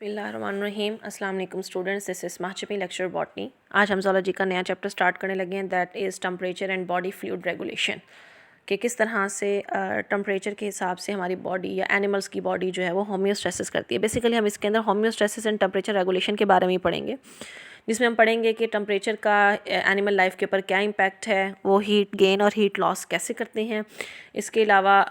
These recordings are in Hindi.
बिस्मिल्लाहिर्रहमानिर्रहीम। अस्सलाम वालेकुम स्टूडेंट्स, दिस इज़ महचबी लेक्चर बॉटनी। आज हम ज़ूलॉजी का नया चैप्टर स्टार्ट करने लगे हैं, that is temperature and body fluid regulation. कि किस तरह से टेम्परेचर के हिसाब से हमारी बॉडी या एनिमल्स की बॉडी जो है वो होम्योस्टेसिस करती है। बेसिकली हम इसके अंदर होम्योस्टेसिस एंड टेम्परेचर रेगुलेशन के बारे में ही पढ़ेंगे, जिसमें हम पढ़ेंगे कि टेम्परेचर का एनिमल लाइफ के ऊपर क्या इम्पैक्ट है, वो हीट गेन और हीट लॉस कैसे करते हैं। इसके अलावा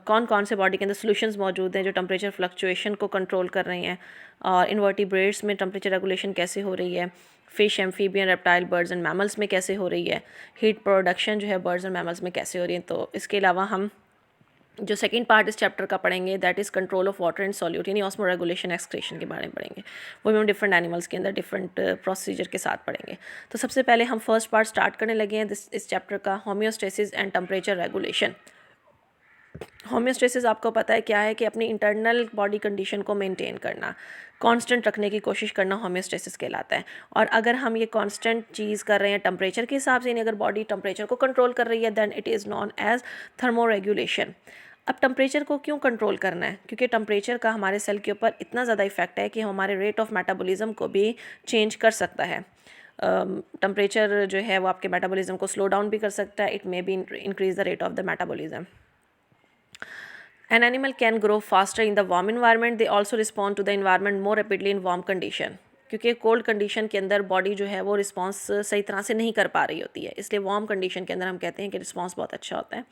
कौन कौन से बॉडी के अंदर सॉल्यूशंस मौजूद हैं जो टेम्परेचर फ्लक्चुएशन को कंट्रोल कर रही हैं, और इन्वर्टिब्रेट्स में टेम्परेचर रेगुलेशन कैसे हो रही है, fish, amphibian, reptile, birds and mammals में कैसे हो रही है, हीट प्रोडक्शन जो है बर्ड्स एंड मैमल्स में कैसे हो रही है। तो इसके अलावा हम जो सेकंड पार्ट इस चैप्टर का पढ़ेंगे, that is control of water and solute, यानी ऑस्मो रेगुलेशन एक्सक्रीशन के बारे में पढ़ेंगे। वो भी हम डिफरेंट एनिमल्स के अंदर डिफरेंट प्रोसीजर के साथ पढ़ेंगे। तो सबसे पहले हम फर्स्ट पार्ट स्टार्ट करने लगे हैं इस चैप्टर का, homeostasis and temperature regulation. Homeostasis आपको पता है क्या है, कि अपनी इंटरनल बॉडी कंडीशन को मेंटेन करना, कांस्टेंट रखने की कोशिश करना होम्योस्टेसिस कहलाता है। और अगर हम ये कांस्टेंट चीज़ कर रहे हैं टेम्परेचर के हिसाब से, यानी अगर बॉडी टेम्परेचर को कंट्रोल कर रही है, then it is known as thermoregulation. अब टेम्परेचर को क्यों कंट्रोल करना है? क्योंकि टेम्परेचर का हमारे सेल के ऊपर इतना ज़्यादा इफेक्ट है कि हमारे रेट ऑफ मेटाबॉलिज्म को भी चेंज कर सकता है। टेम्परेचर जो है वो आपके मेटाबॉलिज्म को स्लो डाउन भी कर सकता है। It may be increase the rate of the metabolism. An animal can grow faster in the warm environment. They also respond to the environment more rapidly in warm condition. क्योंकि कोल्ड कंडीशन के अंदर बॉडी जो है वो रिस्पांस सही तरह से नहीं कर पा रही होती है, इसलिए वार्म कंडीशन के अंदर हम कहते हैं कि रिस्पांस बहुत अच्छा होता है।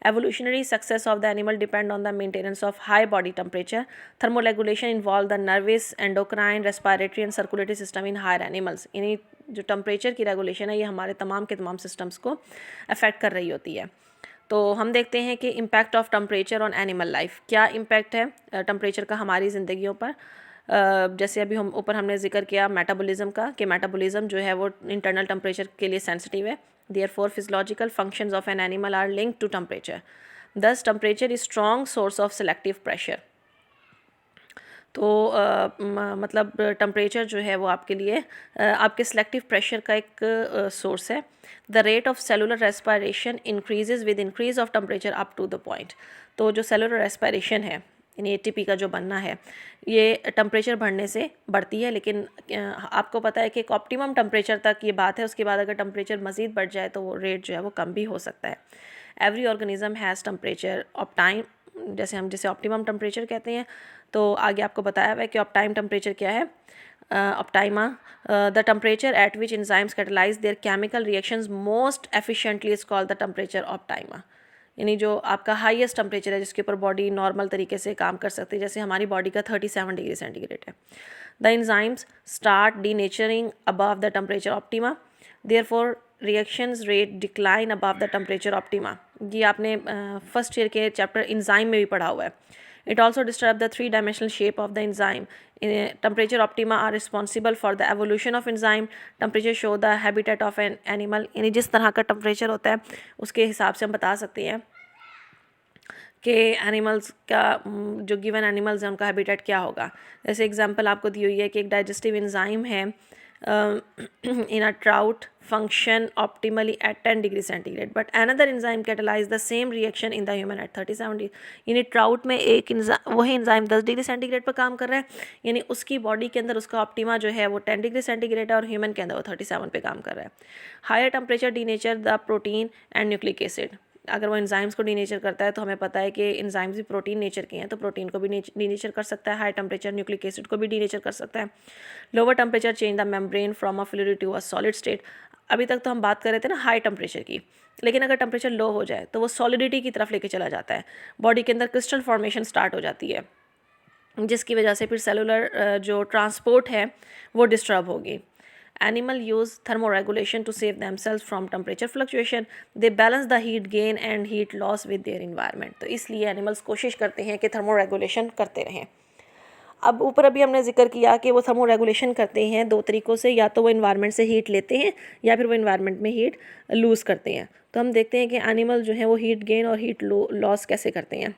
Evolutionary success of the animal depend on the maintenance of high body temperature. Thermoregulation involve the nervous, endocrine, respiratory and circulatory system in higher animals. यानी जो टेम्परेचर की रेगुलेशन है ये हमारे तमाम के तमाम सिस्टम्स को अफेक्ट कर रही होती है। तो हम देखते हैं कि impact of temperature on animal life, क्या इम्पैक्ट है टेम्परेचर का हमारी ज़िंदगियों पर। जैसे अभी हम ऊपर हमने जिक्र किया मेटाबॉलिज्म का, कि मेटाबॉलिज्म जो है वो इंटरनल टेम्परेचर के लिए सेंसिटिव है। Therefore physiological functions of an animal are linked to temperature. Thus temperature is strong source of selective pressure. तो मतलब टेम्परेचर जो है वो आपके लिए आपके सिलेक्टिव प्रेशर का एक सोर्स है। The rate of cellular respiration increases with increase of temperature up to the point. तो जो सेलुलर रेस्पिरेशन है, यानी एटीपी का जो बनना है, ये टेम्परेचर बढ़ने से बढ़ती है। लेकिन आपको पता है कि एक ऑप्टिमम टेम्परेचर तक ये बात है, उसके बाद अगर टेम्परेचर मज़ीद बढ़ जाए तो वो रेट जो है वो कम भी हो सकता है। Every organism has temperature of time, जैसे ऑप्टिमम टेम्परेचर कहते हैं। तो आगे आपको बताया हुआ है कि ऑप्टाइम टेम्परेचर क्या है। Optima, the temperature at which enzymes catalyse their chemical reactions most efficiently is called the temperature optima. यानी जो आपका हाईएस्ट टेम्परेचर है जिसके ऊपर बॉडी नॉर्मल तरीके से काम कर सकती है, जैसे हमारी बॉडी का 37 डिग्री सेंटीग्रेड है। The enzymes start denaturing above the temperature optima, therefore reactions rate decline above the temperature optima. ये आपने फर्स्ट ईयर के चैप्टर एंजाइम में भी पढ़ा हुआ है। It also disturbs the three-dimensional shape of the enzyme. Temperature optima are responsible for the evolution of enzyme. Temperature show the habitat of an animal. यानी जिस तरह का टेम्परेचर होता है उसके हिसाब से हम बता सकते हैं कि एनिमल्स का जो गिवन एनिमल्स हैं उनका हैबिटेट क्या होगा। जैसे एग्जांपल आपको दी हुई है कि एक डाइजेस्टिव एंजाइम है in a trout function optimally at 10 degree centigrade, but another enzyme catalyze the same reaction in the human at 37 degree। यानी ट्राउट में एक वही एंजाइम 10 डिग्री सेंटीग्रेड पर काम कर रहा है, यानी उसकी बॉडी के अंदर उसका ऑप्टिमा जो है वो 10 डिग्री सेंटीग्रेड है, और ह्यूमन के अंदर वो 37 पे काम कर रहा है। Higher temperature denature the protein and nucleic acid. अगर वो एंजाइम्स को डीनेचर करता है तो हमें पता है कि एंजाइम्स भी प्रोटीन नेचर के हैं, तो प्रोटीन को भी डीनेचर कर सकता है। हाई टेम्परेचर न्यूक्लिक एसिड को भी डीनेचर कर सकता है। Lower temperature change the membrane from a fluid to a solid state. अभी तक तो हम बात कर रहे थे ना हाई टेम्परेचर की, लेकिन अगर टेम्परेचर लो हो जाए तो वो सॉलिडिटी की तरफ लेके चला जाता है, बॉडी के अंदर क्रिस्टल फॉर्मेशन स्टार्ट हो जाती है, जिसकी वजह से फिर सेलुलर जो ट्रांसपोर्ट है वो डिस्टर्ब होगी। Animal use thermoregulation to save themselves from temperature fluctuation. They balance the heat gain and heat loss with their environment. तो इसलिए एनिमल्स कोशिश करते हैं कि थर्मोरेगुलेशन करते रहें। अब ऊपर अभी हमने जिक्र किया कि वो थर्मोरेगुलेशन करते हैं दो तरीक़ों से, या तो वो इन्वायरमेंट से हीट लेते हैं या फिर वो इन्वायरमेंट में हीट लूज़ करते हैं। तो हम देखते हैं कि एनिमल जो है वो हीट गेन और हीट लॉस कैसे करते हैं।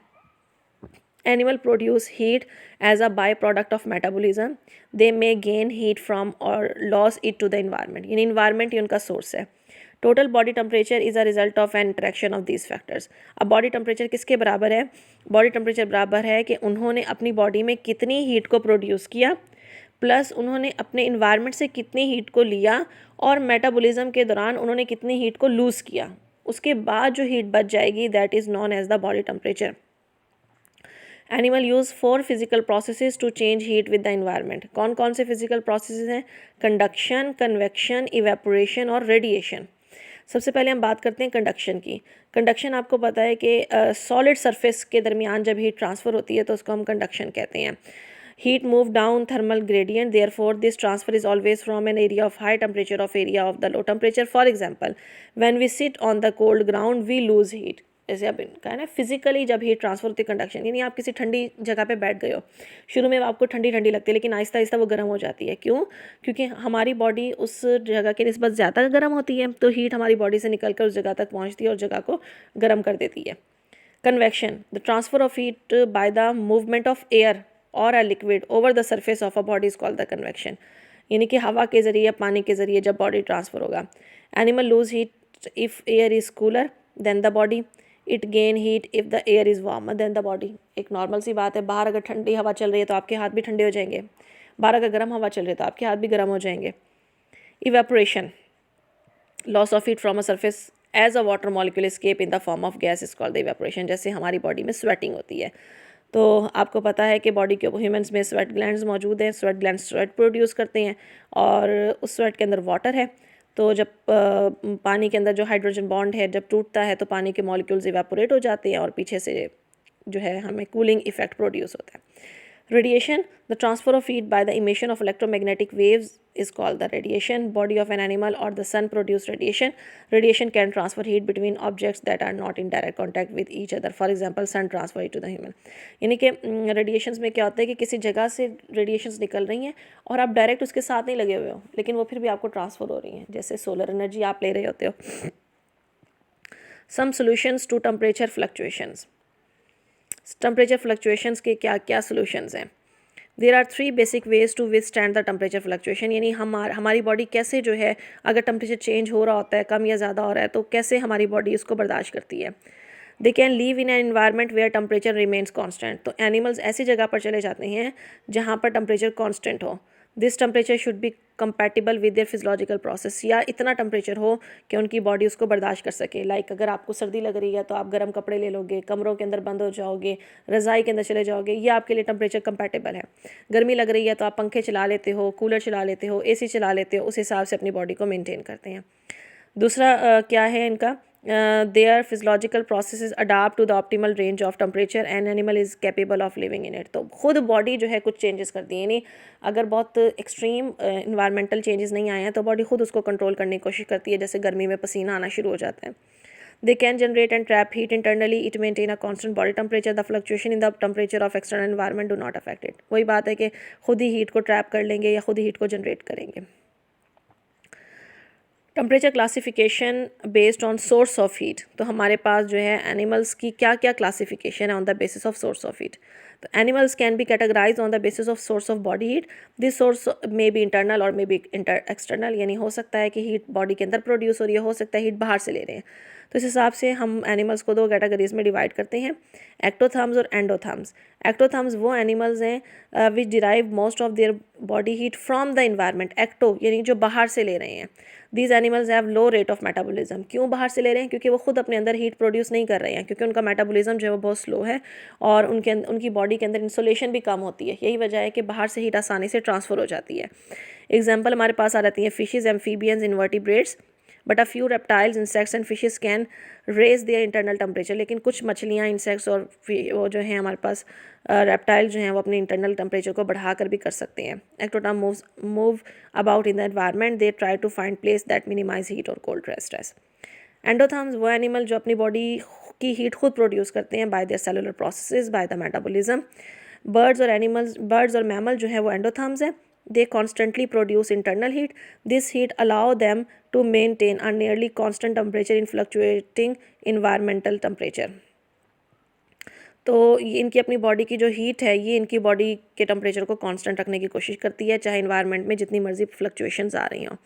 Animal produce heat as a byproduct of metabolism. They may gain heat from or lose it to the environment. यानी environment ही उनका source है। Total body temperature is a result of N interaction of these factors. अब बॉडी टेम्परेचर किसके बराबर है? बॉडी टेम्परेचर बराबर है कि उन्होंने अपनी बॉडी में कितनी हीट को प्रोड्यूस किया प्लस उन्होंने अपने इन्वायरमेंट से कितनी हीट को लिया और मेटाबॉलिज्म के दौरान उन्होंने कितनी हीट को लूज़ किया, उसके बाद जो हीट बच जाएगी that is known as the body temperature. Animal use 4 physical processes to change heat with the environment. कौन कौन से फिजिकल प्रोसेसेस हैं? कंडक्शन, कन्वेक्शन, इवेपोरेशन और रेडिएशन। सबसे पहले हम बात करते हैं कंडक्शन की। कंडक्शन आपको पता है कि सॉलिड सरफेस के दरमियान जब हीट ट्रांसफ़र होती है तो उसको हम कंडक्शन कहते हैं। Heat move down thermal gradient, therefore this transfer is always from an area of high temperature of area of the low temperature. For example, when we sit on the cold ground we lose heat. जैसे अब इनका है ना फिजिकली जब हीट ट्रांसफर होती है कंडक्शन, यानी आप किसी ठंडी जगह पे बैठ गए हो, शुरू में आपको ठंडी ठंडी लगती है लेकिन आहिस्ता आहिस्ता वो गर्म हो जाती है। क्यों? क्योंकि हमारी बॉडी उस जगह की निस्बत ज़्यादा गर्म होती है, तो हीट हमारी बॉडी से निकल कर उस जगह तक पहुँचती है और जगह को गर्म कर देती है। Convection, the transfer of heat by the movement of air or a liquid over the surface of a body is called the convection, यानी कि हवा के ज़रिए पानी के ज़रिए जब बॉडी ट्रांसफ़र होगा। Animal lose heat if air is cooler than the body, it gain heat if the air is warmer than the body. एक नॉर्मल सी बात है, बाहर अगर ठंडी हवा चल रही है तो आपके हाथ भी ठंडे हो जाएंगे, बाहर अगर गर्म हवा चल रही है तो आपके हाथ भी गर्म हो जाएंगे। Evaporation, loss of heat from a surface as a water molecule escape in the form of gas is called the evaporation. जैसे हमारी बॉडी में स्वेटिंग होती है, तो आपको पता है कि बॉडी के ह्यूमंस में स्वेट ग्लैंड्स मौजूद हैं, स्वेट ग्लैंड स्वेट प्रोड्यूस करते हैं और उस स्वेट के अंदर वाटर है। तो जब पानी के अंदर जो हाइड्रोजन बॉन्ड है जब टूटता है तो पानी के मॉलिक्यूल्स इवेपोरेट हो जाते हैं और पीछे से जो है हमें कूलिंग इफेक्ट प्रोड्यूस होता है। Radiation, the transfer of heat by the emission of electromagnetic waves is called the radiation. Body of an animal or the sun produce radiation. Radiation can transfer heat between objects that are not in direct contact with each other. For example, sun transfer it to the human. यानी कि रेडिएशंस में क्या होता है कि किसी जगह से रेडिएशंस निकल रही हैं और आप डायरेक्ट उसके साथ नहीं लगे हुए हो, लेकिन वो फिर भी आपको ट्रांसफ़र हो रही हैं, जैसे सोलर एनर्जी आप ले रहे होते हो। Some solutions to temperature fluctuations. Temperature fluctuations के क्या क्या सोल्यूशंस हैं? There are 3 basic ways to withstand the temperature fluctuation, यानी हमारी बॉडी कैसे जो है अगर टेम्परेचर चेंज हो रहा होता है, कम या ज़्यादा हो रहा है, तो कैसे हमारी बॉडी इसको बर्दाश्त करती है। They can live in an environment where temperature remains constant. तो एनिमल्स ऐसी जगह पर चले जाते हैं जहाँ पर टेम्परेचर कॉन्स्टेंट हो। This temperature should be compatible with their physiological process, या इतना टेम्परेचर हो कि उनकी बॉडी उसको बर्दाश्त कर सके। लाइक अगर आपको सर्दी लग रही है तो आप गर्म कपड़े ले लोगे, कमरों के अंदर बंद हो जाओगे, रज़ाई के अंदर चले जाओगे, ये आपके लिए टेम्परेचर कंपैटिबल है। गर्मी लग रही है तो आप पंखे चला लेते हो, कूलर चला लेते हो, एसी चला लेते हो, उस हिसाब से अपनी बॉडी को मेनटेन करते हैं। दूसरा क्या है इनका, their physiological processes adapt to the optimal range of temperature and animal is capable of living in it. तो खुद बॉडी जो है कुछ चेंजेस करती है, यानी अगर बहुत एक्सट्रीम इन्वायरमेंटल चेंजेस नहीं आए हैं तो बॉडी खुद उसको कंट्रोल करने की कोशिश करती है। जैसे गर्मी में पसीना आना शुरू हो जाता है। They can generate and trap heat internally, it maintain a constant body temperature, the fluctuation in the temperature of external environment do not affect it. वही बात है कि खुद ही हीट को ट्रैप कर लेंगे या खुद ही हीट को जनरेट करेंगे। Temperature classification based on source of heat, तो हमारे पास जो है एनिमल्स की क्या क्या क्लासिफिकेशन है on the basis of source of heat. तो animals can be categorise on the basis of source of body heat. This source may be internal or may B external, यानी हो सकता है कि हीट बॉडी के अंदर प्रोड्यूस हो रही है, हो सकता है हीट बाहर से ले रहे हैं। तो इस हिसाब से हम एनिमल्स को 2 कैटेगरीज में डिवाइड करते हैं, एक्टोथर्म्स और एंडोथर्म्स। एक्टोथर्म्स वो एनिमल्स हैं which derive most of their body heat from the environment. Ecto यानी जो बाहर से ले रहे हैं। These animals have low rate of metabolism. क्यों बाहर से ले रहे हैं? क्योंकि वो खुद अपने अंदर हीट प्रोड्यूस नहीं कर रहे हैं, क्योंकि उनका मेटाबॉलिज्म जो है वो बहुत स्लो है और उनकी बॉडी के अंदर इंसुलेशन भी कम होती है। यही वजह है कि बाहर से हीट आसानी से ट्रांसफ़र हो जाती है। एग्जाम्पल हमारे पास आ जाती हैं fishes, amphibians, invertebrates, but a few reptiles, insects and fishes can raise their internal temperature. लेकिन कुछ मछलियाँ, इंसेक्ट्स और वो जो हैं हमारे पास रेप्टाइल जो हैं वो अपने इंटरनल टेम्परेचर को बढ़ाकर भी कर सकते हैं। Ectotherm move about in the environment, they try to find place that minimise heat or cold stress. Endotherms वो एनिमल जो अपनी बॉडी की हीट खुद प्रोड्यूस करते हैं by their cellular processes, by the metabolism. Birds और मैमल जो है वो एंडोथर्म्स हैं। They constantly produce internal heat. This heat allow them to maintain a nearly constant temperature in fluctuating environmental temperature. तो ये इनकी अपनी बॉडी की जो हीट है ये इनकी बॉडी के टेम्परेचर को कांस्टेंट रखने की कोशिश करती है, चाहे इन्वायरमेंट में जितनी मर्जी फ्लक्चुएशंस आ रही हों।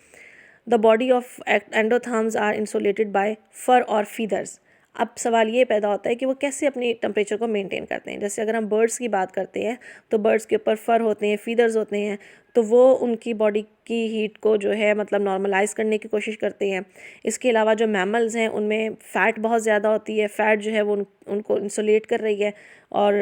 The body of endotherms are insulated by fur or feathers. अब सवाल ये पैदा होता है कि वो कैसे अपनी टेम्परेचर को मेंटेन करते हैं। जैसे अगर हम बर्ड्स की बात करते हैं तो बर्ड्स के ऊपर फर होते हैं, फीदर्स होते हैं, तो वो उनकी बॉडी की हीट को जो है मतलब नॉर्मलाइज करने की कोशिश करते हैं। इसके अलावा जो मैमल्स हैं उनमें फ़ैट बहुत ज़्यादा होती है, फ़ैट जो है वो उनको इंसुलेट कर रही है और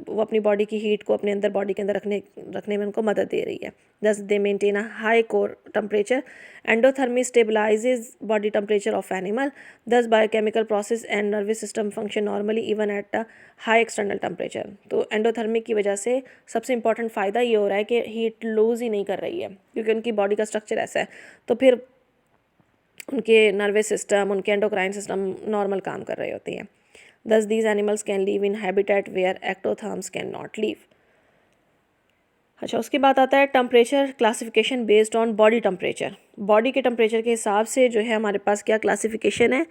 वो अपनी बॉडी की हीट को अपने अंदर बॉडी के अंदर रखने में उनको मदद दे रही है। Thus they maintain a high core temperature. Endothermy stabilises body temperature of animal. Thus biochemical process and nervous system function normally even at a high external temperature. तो एंडोथर्मी की वजह से सबसे इंपॉर्टेंट फ़ायदा ये हो रहा है कि हीट लूज़ ही नहीं कर रही है, क्योंकि उनकी बॉडी का स्ट्रक्चर ऐसा है। तो फिर उनके नर्वस सिस्टम, उनके एंडोक्राइन सिस्टम नॉर्मल काम कर रहे होते हैं। Thus, these animals can live in habitat where ectotherms cannot live. अच्छा, उसके बाद आता है temperature classification based on body temperature. Body के टेम्परेचर के हिसाब से जो है हमारे पास क्या क्लासिफिकेशन है,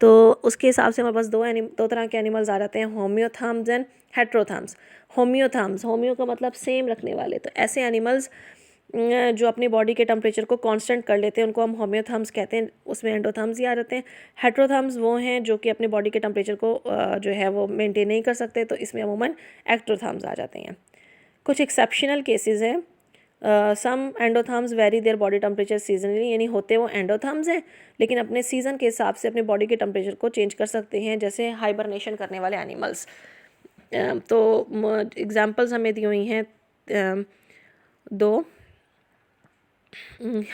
तो उसके हिसाब से हमारे पास दो तरह के एनिमल्स आ जाते हैं, होम्योथर्म्स एंड हेट्रोथर्म्स। होम्योथर्म्स, होम्यो का मतलब सेम रखने वाले, तो ऐसे एनिमल्स जो अपनी बॉडी के टेम्परेचर को कांस्टेंट कर लेते हैं उनको हम होम्योथर्म्स कहते हैं, उसमें एंडोथर्म्स ही आ जाते हैं। हेट्रोथर्म्स वो हैं जो कि अपनी बॉडी के टेम्परेचर को जो है वो मेंटेन नहीं कर सकते, तो इसमें अमूमन एक्टोथर्म्स आ जाते हैं। कुछ एक्सेप्शनल केसेस हैं, some endotherms vary their body temperature seasonally, यानी होते वो एंडोथर्म्स हैं लेकिन अपने सीज़न के हिसाब से अपने बॉडी के टेम्परेचर को चेंज कर सकते हैं, जैसे हाइबरनेशन करने वाले एनिमल्स। तो एग्जांपल्स हमें दी हुई हैं दो,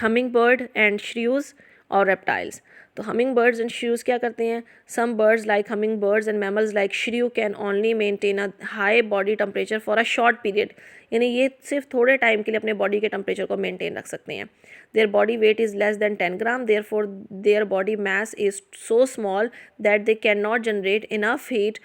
हमिंग बर्ड एंड श्रीव्स और रेप्टाइल्स। तो हमिंग बर्ड्स एंड श्रीव्स क्या करते हैं, some birds like hummingbirds and mammals like shrew can only maintain a high body temperature for a short period, यानी ये सिर्फ थोड़े टाइम के लिए अपने बॉडी के टेम्परेचर को मेंटेन रख सकते हैं। Their body weight is less than 10 gram, therefore their body mass is so small that they can not generate enough heat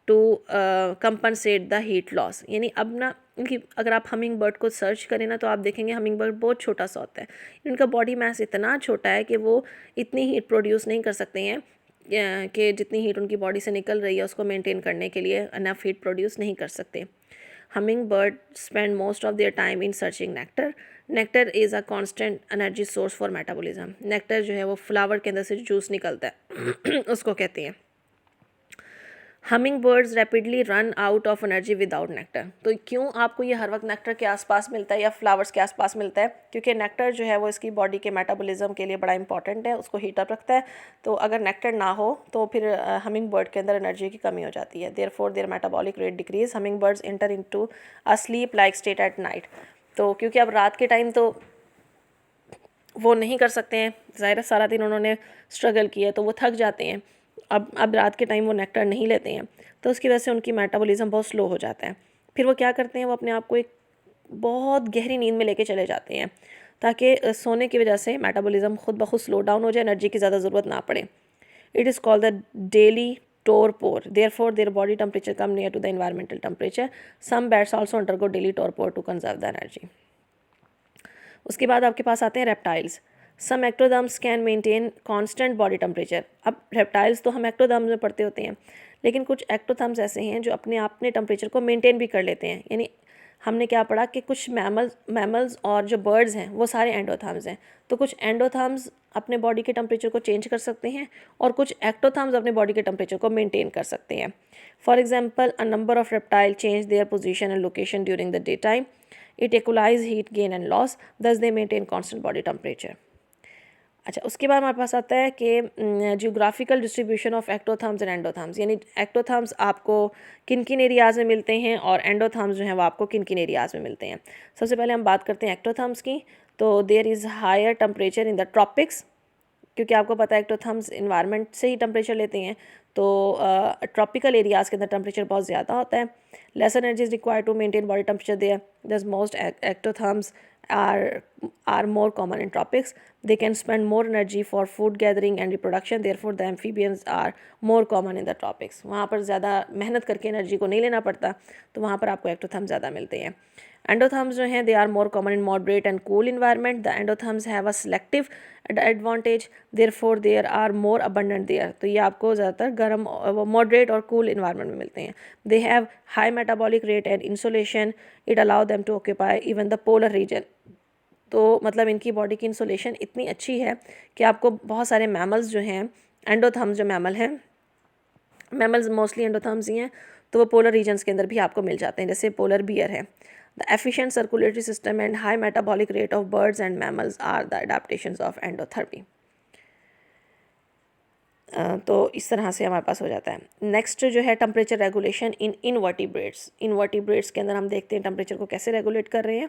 to compensate the heat loss. यानी अब ना इनकी अगर आप हमिंग बर्ड को सर्च करें ना तो आप देखेंगे हमिंग बर्ड बहुत छोटा सा होता है, इनका बॉडी मास इतना छोटा है कि वो इतनी हीट प्रोड्यूस नहीं कर सकते हैं कि जितनी हीट उनकी बॉडी से निकल रही है उसको मेंटेन करने के लिए इनफ हीट प्रोड्यूस नहीं कर सकते। Humming bird spend most of their time in searching nectar. Nectar is a constant energy source for metabolism. Nectar जो है वो फ्लावर के अंदर से जूस निकलता है उसको कहते हैं। Humming birds rapidly run out of energy without nectar. तो क्यों आपको ये हर वक्त नेक्टर के आसपास मिलता है या फ्लावर्स के आसपास मिलता है, क्योंकि नेक्टर जो है वो इसकी बॉडी के मेटाबॉलिज्म के लिए बड़ा इंपॉर्टेंट है, उसको हीट अप रखता है। तो अगर नेक्टर ना हो तो फिर हमिंग बर्ड के अंदर एनर्जी की कमी हो जाती है, therefore their metabolic rate decrease. Hummingbirds enter into a sleep like state at night. तो क्योंकि अब रात के टाइम तो वो नहीं कर सकते हैं, ज़ाहिर है सारा दिन उन्होंने स्ट्रगल किया तो वो थक जाते हैं, अब रात के टाइम वो नेक्टर नहीं लेते हैं, तो उसकी वजह से उनकी मेटाबॉलिज्म बहुत स्लो हो जाता है। फिर वो क्या करते हैं, वो अपने आप को एक बहुत गहरी नींद में लेके चले जाते हैं ताकि सोने की वजह से मेटाबॉलिज्म खुद ब खुद स्लो डाउन हो जाए, एनर्जी की ज़्यादा ज़रूरत ना पड़े। It is called the daily torpor, therefore their body temperature come near to the environmental temperature. Some bats also undergo daily torpor to conserve the energy. उसके बाद आपके पास आते हैं reptiles. Some ectotherms can maintain constant body temperature. अब रेप्टाइल्स तो हम एक्टोदर्म्स में पढ़ते होते हैं, लेकिन कुछ एक्टोथर्म्स ऐसे हैं जो अपने टेम्परेचर को मेंटेन भी कर लेते हैं। यानी हमने क्या पढ़ा कि कुछ मैमल्स और जो बर्ड्स हैं वो सारे एंडोथर्म्स हैं, तो कुछ एंडोथर्म्स अपने बॉडी के टेम्परेचर को चेंज कर सकते हैं और कुछ एक्टोथर्म्स अपने बॉडी के टेम्परेचर को मेंटेन कर सकते हैं। For example, a number of reptile change their position and location during the day time. It equalise heat gain and loss, thus they maintain constant body temperature. अच्छा, उसके बाद हमारे पास आता है कि geographical distribution of ectotherms and endotherms, यानी एक्टोथर्म्स आपको किन किन एरियाज़ में मिलते हैं और एंडोथर्म्स जो हैं वो आपको किन किन एरियाज़ में मिलते हैं। सबसे पहले हम बात करते हैं एक्टोथर्म्स की। तो there is higher temperature in the tropics, क्योंकि आपको पता है एक्टोथर्म्स इन्वायरमेंट से ही टेम्परेचर लेते हैं, तो ट्रॉपिकल एरियाज़ के अंदर टेम्परेचर बहुत ज़्यादा होता है। Less energy is required to maintain body temperature there, thus most ectotherms are more common in tropics. They can spend more energy for food gathering and reproduction, therefore the amphibians are more common in the tropics. वहाँ पर ज़्यादा मेहनत करके एनर्जी को नहीं लेना पड़ता, तो वहाँ पर आपको एक्टोथर्म्स ज़्यादा मिलते हैं। एंडोथर्म्स जो हैं they are more common in moderate and cool environment. The endotherms have a selective advantage, therefore there are more abundant there. तो ये आपको ज़्यादातर गर्म मॉडरेट और कूल इन्वायरमेंट में मिलते हैं। They have high metabolic rate and insulation, it allow them to occupy even the polar region. तो मतलब इनकी बॉडी की इंसुलेशन इतनी अच्छी है कि आपको बहुत सारे मैमल्स जो हैं, एंडोथर्म्स जो मैमल हैं, मैमल्स मोस्टली एंडोथर्म्स ही हैं, तो वो पोलर रीजन्स के अंदर भी आपको मिल जाते हैं, जैसे पोलर बियर है। The efficient circulatory system and high metabolic rate of birds and mammals are the adaptations of endothermy. तो इस तरह से हमारे पास हो जाता है। नेक्स्ट जो है temperature regulation in invertebrates. Invertebrates के अंदर हम देखते हैं टेम्परेचर को कैसे रेगुलेट कर रहे हैं।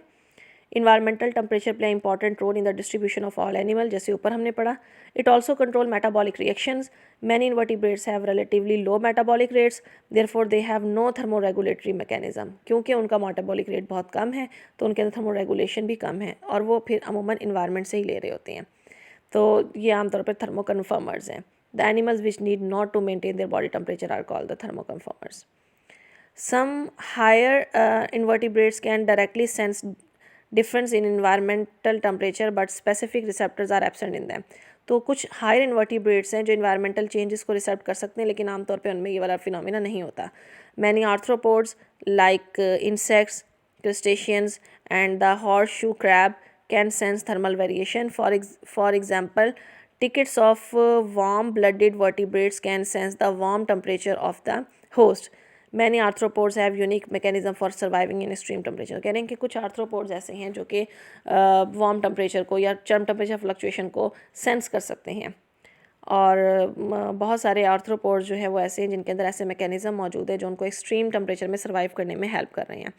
Environmental temperature play important role in the distribution of all animal, जैसे ऊपर हमने पढ़ा। It also control metabolic reactions. Many invertebrates have relatively low metabolic rates, therefore they have no thermoregulatory mechanism. क्योंकि उनका मेटाबॉलिक रेट बहुत कम है तो उनके अंदर थर्मोरेगुलेशन भी कम है, और वो फिर अमूमन इन्वायरमेंट से ही ले रहे होते हैं। तो ये आमतौर पर थर्मोकन्फर्मर्स हैं। The animals which need not to maintain their body temperature are called the thermoconformers. Some higher invertebrates can directly sense difference in environmental temperature, but specific receptors are absent in them. तो कुछ हायर इन्वर्टिब्रेट्स हैं जो इन्वायरमेंटल चेंजेस को रिसेप्ट कर सकते हैं, लेकिन आमतौर पे उनमें ये वाला फिनोमिना नहीं होता। Many arthropods like insects, crustaceans and the horse shoe crab can sense thermal variation. For example, tickets of warm-blooded vertebrates can sense the warm temperature of the host. Many arthropods have unique mechanism for surviving in extreme temperature. कह रहे हैं कि कुछ आर्थ्रोपोड्स ऐसे हैं जो कि वार्म टेम्परेचर को या चरम टेम्परेचर फ्लक्चुएशन को सेंस कर सकते हैं, और बहुत सारे आर्थ्रोपोड्स जो है वो ऐसे हैं जिनके अंदर ऐसे मैकेनिज्म मौजूद है जो उनको एक्सट्रीम टेम्परेचर में सर्वाइव करने में हेल्प कर रहे हैं।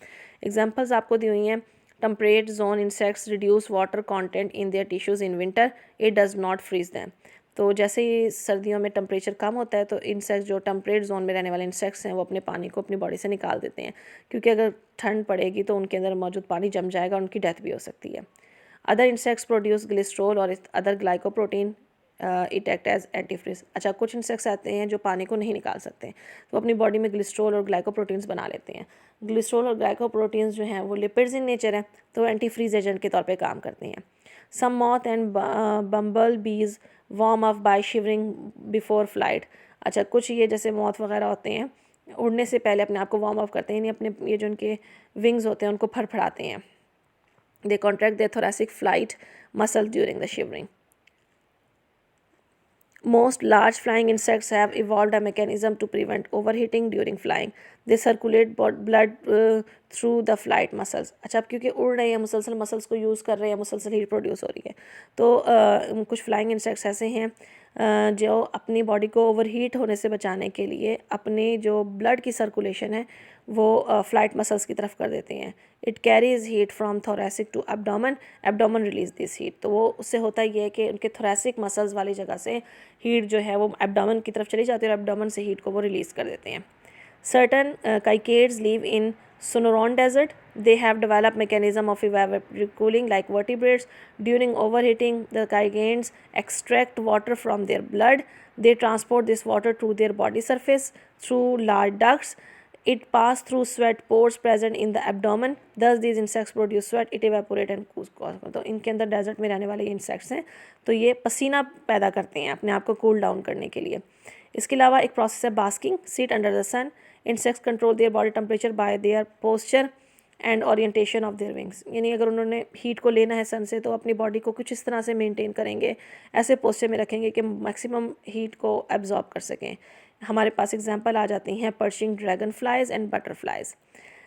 एग्जांपल्स आपको दी हुई हैं। Temperate zone insects reduce water content in their tissues in winter, it does not freeze them. तो जैसे ही सर्दियों में टेम्परेचर कम होता है तो इंसेक्ट्स, जो टेम्परेट जोन में रहने वाले इंसेक्ट्स हैं, वो अपने पानी को अपनी बॉडी से निकाल देते हैं, क्योंकि अगर ठंड पड़ेगी तो उनके अंदर मौजूद पानी जम जाएगा और उनकी डेथ भी हो सकती है। अदर इंसेक्ट्स प्रोड्यूस ग्लिस्ट्रोल और other glycoprotein, it act as antifreeze. अच्छा, कुछ इंसेक्ट्स आते हैं जो पानी को नहीं निकाल सकते, तो अपनी बॉडी में ग्लिस्ट्रोल और ग्लाइकोप्रोटीन्स बना लेते हैं। ग्लिस्ट्रोल और ग्लाइकोप्रोटीन्स जो हैं वो लिपिड्स इन नेचर है, तो एंटीफ्रीज एजेंट के तौर पे काम करते हैं। सम मॉथ एंड बम्बल बीज warm up by shivering before flight. अच्छा, कुछ ये जैसे मॉथ वगैरह होते हैं, उड़ने से पहले अपने आप को वार्म अप करते हैं, यानी अपने ये जो उनके विंग्स होते हैं उनको फड़फड़ाते हैं। They contract their thoracic flight muscle during the shivering. Most large flying insects have evolved a mechanism to prevent overheating during flying. They circulate blood through the flight muscles. अच्छा, अब क्योंकि उड़ रहे हैं, मुसलसल मसल्स को यूज़ कर रहे हैं, मुसलसल हीट प्रोड्यूस हो रही है, तो कुछ फ्लाइंग इंसेक्ट्स ऐसे हैं जो अपनी बॉडी को ओवरहीट होने से बचाने के लिए अपने जो ब्लड की सर्कुलेशन है वो फ्लाइट मसल्स की तरफ कर देते हैं। It carries heat from thoracic to abdomen, abdomen release this heat. तो वो उससे होता ये है कि उनके थोरेसिक मसल्स वाली जगह से हीट जो है वो एब्डोमेन की तरफ चली जाती है और एब्डोमेन से हीट को वो रिलीज़ कर देते हैं। Certain cicadas live in Sonoran desert. They have developed mechanism of evaporative cooling like vertebrates. During overheating, the caecades extract water from their blood. They transport this water to their body surface through large ducts. It passes through sweat pores present in the abdomen. Thus, these insects produce sweat. It evaporates and cools. तो इनके अंदर डेजर्ट में रहने वाले इंसेक्ट्स हैं, तो ये पसीना पैदा करते हैं अपने आप को कूल डाउन करने के लिए। इसके अलावा एक प्रोसेस है basking, sit under the sun. Insects control their body temperature by their posture and orientation of their wings. यानी अगर उन्होंने हीट को लेना है सन से तो अपनी बॉडी को कुछ इस तरह से मेंटेन करेंगे, ऐसे पोस्चर में रखेंगे कि मैक्सिमम हीट को एब्जॉर्ब कर सकें। हमारे पास एग्जांपल आ जाती हैं Pershing dragon flies and butterflies.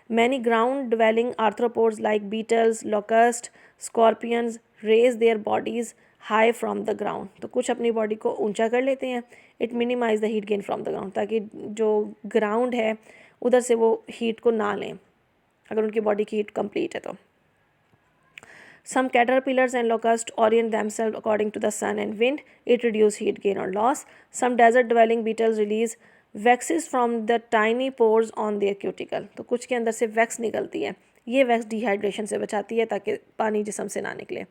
Many ground dwelling arthropods like beetles, locusts, scorpions raise their bodies high from the ground. तो कुछ अपनी बॉडी को ऊंचा कर लेते हैं। It minimise the heat gain from the ground, ताकि जो ग्राउंड है उधर से वो हीट को ना लें अगर उनकी बॉडी की हीट कंप्लीट है तो। Some caterpillars and locusts orient themselves according to the sun and wind. It reduces heat gain or loss. Some desert-dwelling beetles release waxes from the tiny pores on their cuticle. तो कुछ के अंदर से वैक्स निकलती है, ये वैक्स डिहाइड्रेशन से बचाती है ताकि पानी जिस्म से ना निकले।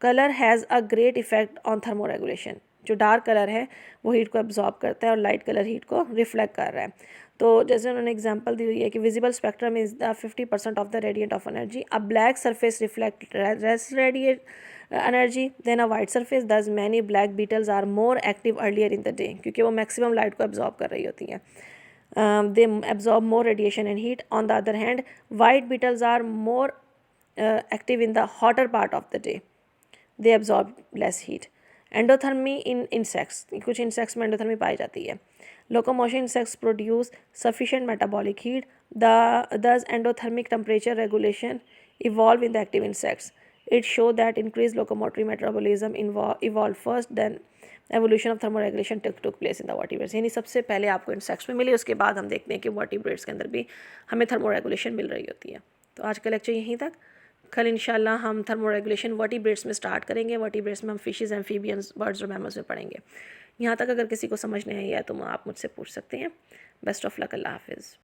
Colour has a great effect on thermoregulation. जो डार्क कलर है वो हीट को एब्जॉर्ब करता है और लाइट कलर हीट को रिफ्लेक्ट कर रहा है। तो जैसे उन्होंने एग्जांपल दी हुई है कि visible spectrum is the 50% of the radiant of energy. A black surface reflect less radiate energy than a white surface. Thus many black beetles are more active earlier in the day, क्योंकि वो मैक्सिमम लाइट को एब्जॉर्ब कर रही होती हैं। They absorb more radiation and heat. On the other hand white beetles are more active in the hotter part of the day. They absorb less heat. Endothermy in insects, कुछ इंसेक्ट्स में एंडोथर्मी पाई जाती है. Locomotion insects produce sufficient metabolic heat. Thus endothermic temperature regulation evolve in the active insects. It show that increased locomotory metabolism evolved first, then evolution of thermoregulation took place in the vertebrates. यानी सबसे पहले आपको इंसेक्ट्स में मिली, उसके बाद हम देखते हैं कि वर्टिब्रेट्स के अंदर भी हमें थर्मोरेगुलेशन मिल रही होती है. तो आज का लेक्चर यहीं तक. कल इंशाल्लाह हम थर्मोरेगुलेशन वर्टिब्रेट्स में स्टार्ट करेंगे. वर्टिब्रेट्स में हम फिशेस, एम्फीबियंस, बर्ड्स और मैमल्स में पढ़ेंगे. यहाँ तक अगर किसी को समझ नहीं आई है तो आप मुझसे पूछ सकते हैं. Best of luck. अल्लाह हाफिज़.